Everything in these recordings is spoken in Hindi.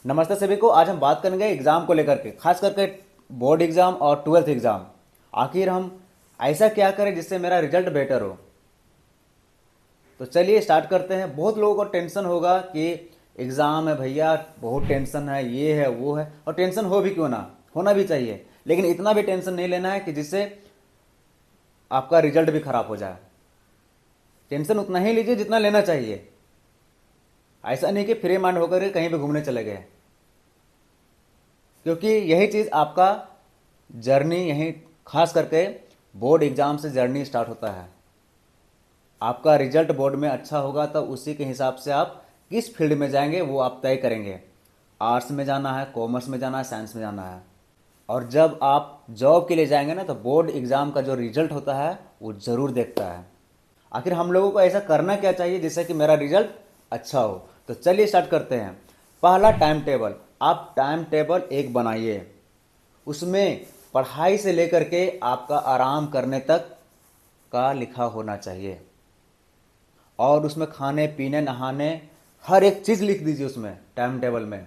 नमस्ते सभी को। आज हम बात करेंगे एग्जाम को लेकर के, खास करके बोर्ड एग्जाम और ट्वेल्थ एग्जाम। आखिर हम ऐसा क्या करें जिससे मेरा रिजल्ट बेटर हो। तो चलिए स्टार्ट करते हैं। बहुत लोगों को टेंशन होगा कि एग्जाम है भैया, बहुत टेंशन है, ये है वो है। और टेंशन हो भी क्यों ना, होना भी चाहिए, लेकिन इतना भी टेंशन नहीं लेना है कि जिससे आपका रिजल्ट भी खराब हो जाए। टेंशन उतना ही लीजिए जितना लेना चाहिए। ऐसा नहीं कि फ्री माइंड होकर के कहीं भी घूमने चले गए, क्योंकि यही चीज़ आपका जर्नी, यही खास करके बोर्ड एग्जाम से जर्नी स्टार्ट होता है। आपका रिजल्ट बोर्ड में अच्छा होगा तो उसी के हिसाब से आप किस फील्ड में जाएंगे वो आप तय करेंगे। आर्ट्स में जाना है, कॉमर्स में जाना है, साइंस में जाना है। और जब आप जॉब के लिए जाएंगे ना, तो बोर्ड एग्जाम का जो रिजल्ट होता है वो ज़रूर देखता है। आखिर हम लोगों को ऐसा करना क्या चाहिए जिससे कि मेरा रिजल्ट अच्छा हो। तो चलिए स्टार्ट करते हैं। पहला, टाइम टेबल। आप टाइम टेबल एक बनाइए। उसमें पढ़ाई से लेकर के आपका आराम करने तक का लिखा होना चाहिए। और उसमें खाने पीने नहाने हर एक चीज़ लिख दीजिए उसमें टाइम टेबल में।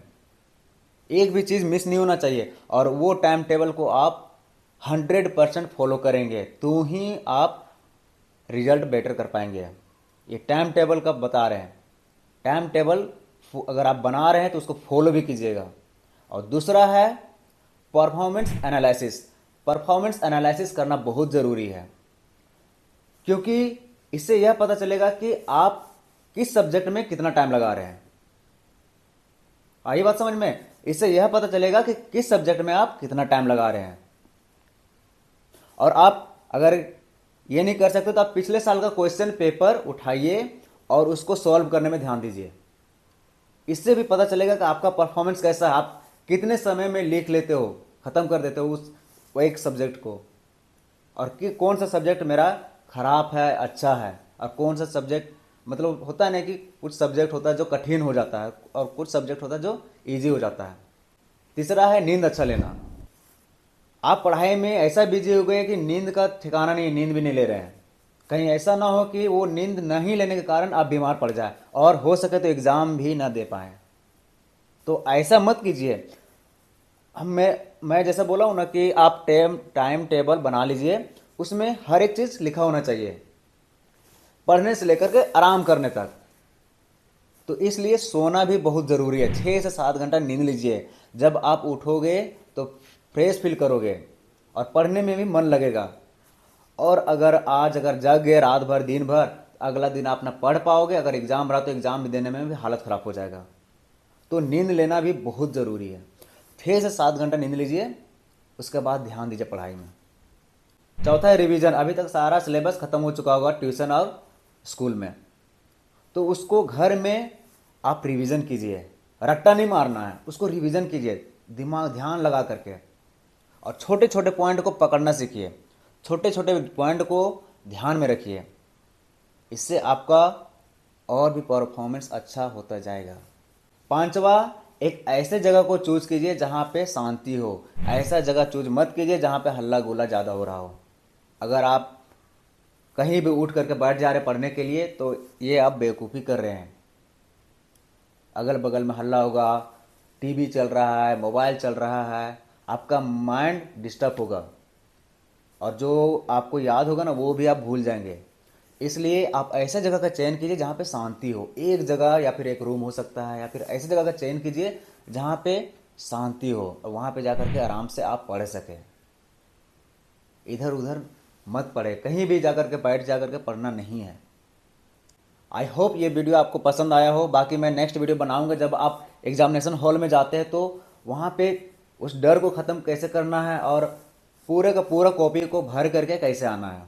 एक भी चीज़ मिस नहीं होना चाहिए। और वो टाइम टेबल को आप 100% फॉलो करेंगे तो ही आप रिजल्ट बेटर कर पाएंगे। ये टाइम टेबल का बता रहे हैं। टाइम टेबल अगर आप बना रहे हैं तो उसको फॉलो भी कीजिएगा। और दूसरा है परफॉर्मेंस एनालिसिस। परफॉर्मेंस एनालिसिस करना बहुत ज़रूरी है, क्योंकि इससे यह पता चलेगा कि आप किस सब्जेक्ट में कितना टाइम लगा रहे हैं। आई बात समझ में? इससे यह पता चलेगा कि किस सब्जेक्ट में आप कितना टाइम लगा रहे हैं। और आप अगर ये नहीं कर सकते तो आप पिछले साल का क्वेश्चन पेपर उठाइए और उसको सॉल्व करने में ध्यान दीजिए। इससे भी पता चलेगा कि आपका परफॉर्मेंस कैसा है, आप कितने समय में लिख लेते हो, ख़त्म कर देते हो उस वो एक सब्जेक्ट को। और कि कौन सा सब्जेक्ट मेरा खराब है, अच्छा है। और कौन सा सब्जेक्ट, मतलब होता है ना कि कुछ सब्जेक्ट होता है जो कठिन हो जाता है और कुछ सब्जेक्ट होता है जो इजी हो जाता है। तीसरा है नींद अच्छा लेना। आप पढ़ाई में ऐसा बिजी हो गए कि नींद का ठिकाना नहीं, नींद भी नहीं ले रहे हैं। कहीं ऐसा ना हो कि वो नींद नहीं लेने के कारण आप बीमार पड़ जाए और हो सके तो एग्ज़ाम भी ना दे पाए। तो ऐसा मत कीजिए। हम मैं जैसा बोला हूँ ना कि आप टाइम टेबल बना लीजिए। उसमें हर एक चीज़ लिखा होना चाहिए, पढ़ने से लेकर के आराम करने तक। तो इसलिए सोना भी बहुत ज़रूरी है। 6 से 7 घंटा नींद लीजिए। जब आप उठोगे तो फ्रेश फील करोगे और पढ़ने में भी मन लगेगा। और अगर जग गए रात भर दिन भर, अगला दिन आप ना पढ़ पाओगे। अगर एग्ज़ाम रहा तो एग्ज़ाम देने में भी हालत ख़राब हो जाएगा। तो नींद लेना भी बहुत ज़रूरी है। 6 से 7 घंटा नींद लीजिए, उसके बाद ध्यान दीजिए पढ़ाई में। चौथा है रिवीजन। अभी तक सारा सिलेबस खत्म हो चुका होगा ट्यूशन और स्कूल में, तो उसको घर में आप रिवीजन कीजिए। रट्टा नहीं मारना है, उसको रिवीजन कीजिए दिमाग ध्यान लगा करके। और छोटे छोटे पॉइंट को पकड़ना सीखिए, छोटे छोटे पॉइंट को ध्यान में रखिए। इससे आपका और भी परफॉर्मेंस अच्छा होता जाएगा। पांचवा, एक ऐसे जगह को चूज कीजिए जहाँ पे शांति हो। ऐसा जगह चूज मत कीजिए जहाँ पे हल्ला गुल्ला ज़्यादा हो रहा हो। अगर आप कहीं भी उठ करके बैठ जा रहे पढ़ने के लिए तो ये आप बेवकूफ़ी कर रहे हैं। अगल बगल में हल्ला होगा, टीवी चल रहा है, मोबाइल चल रहा है, आपका माइंड डिस्टर्ब होगा और जो आपको याद होगा ना वो भी आप भूल जाएंगे। इसलिए आप ऐसे जगह का चयन कीजिए जहाँ पे शांति हो। एक जगह या फिर एक रूम हो सकता है, या फिर ऐसी जगह का चयन कीजिए जहाँ पे शांति हो और वहाँ पे जाकर के आराम से आप पढ़ सकें। इधर उधर मत पढ़े, कहीं भी जाकर के बैठ जाकर के पढ़ना नहीं है। आई होप ये वीडियो आपको पसंद आया हो। बाकी मैं नेक्स्ट वीडियो बनाऊंगा जब आप एग्जामिनेशन हॉल में जाते हैं तो वहाँ पे उस डर को ख़त्म कैसे करना है और पूरे का पूरा कॉपी को भर करके कैसे आना है।